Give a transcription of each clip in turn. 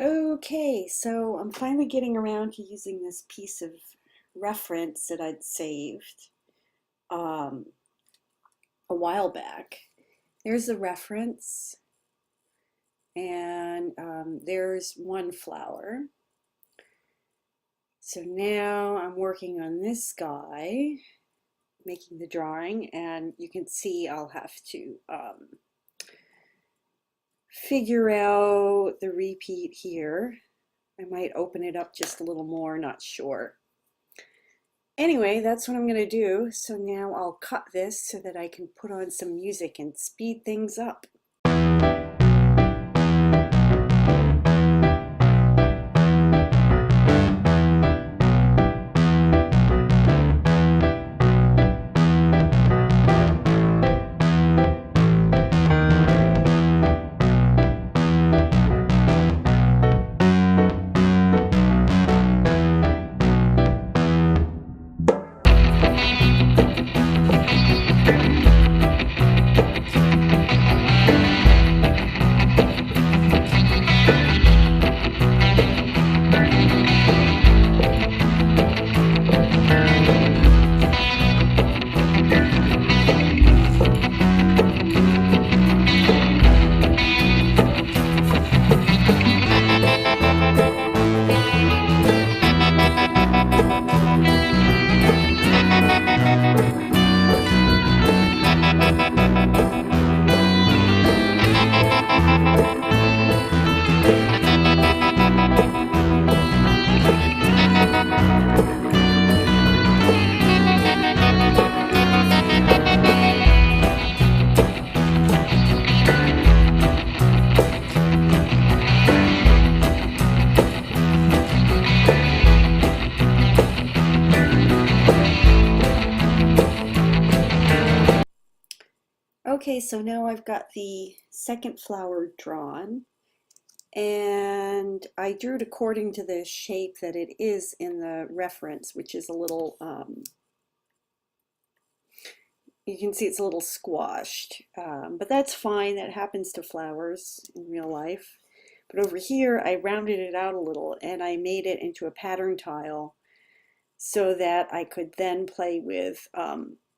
Okay, so I'm finally getting around to using this piece of reference that I'd saved um, a while back. There's the reference, and there's one flower. So now I'm working on this guy, making the drawing, and you can see I'll have to figure out the repeat here. I might open it up just a little more, not sure. Anyway, that's what I'm going to do. So now I'll cut this so that I can put on some music and speed things up. Okay, so now I've got the second flower drawn, and I drew it according to the shape that it is in the reference, which is a little, you can see it's a little squashed, but that's fine. That happens to flowers in real life. But over here, I rounded it out a little, and I made it into a pattern tile so that I could then play with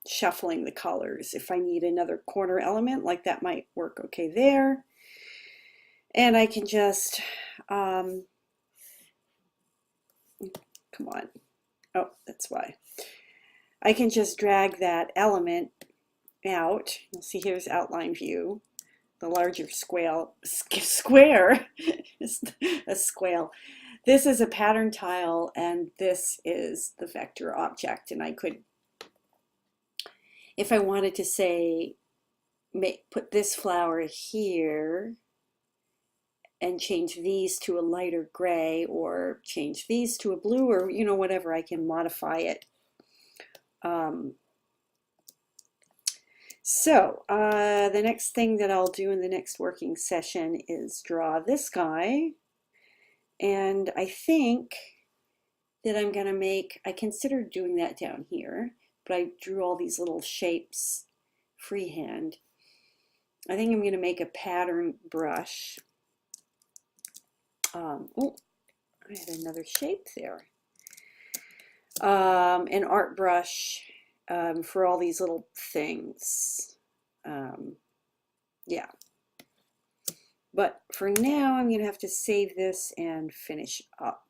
shuffling the colors. If I need another corner element, like that might work okay there. And I can just, come on. Oh, that's why. I can just drag that element out. You'll see here's outline view. The larger square, a square. This is a pattern tile, and this is the vector object. And I could, if I wanted to say, put this flower here and change these to a lighter gray, or change these to a blue, or whatever, I can modify it. So the next thing that I'll do in the next working session is draw this guy. And I think that I'm going to make, I considered doing that down here, but I drew all these little shapes freehand. I think I'm going to make a pattern brush. Oh, I had another shape there. An art brush for all these little things. Yeah. But for now, I'm going to have to save this and finish up.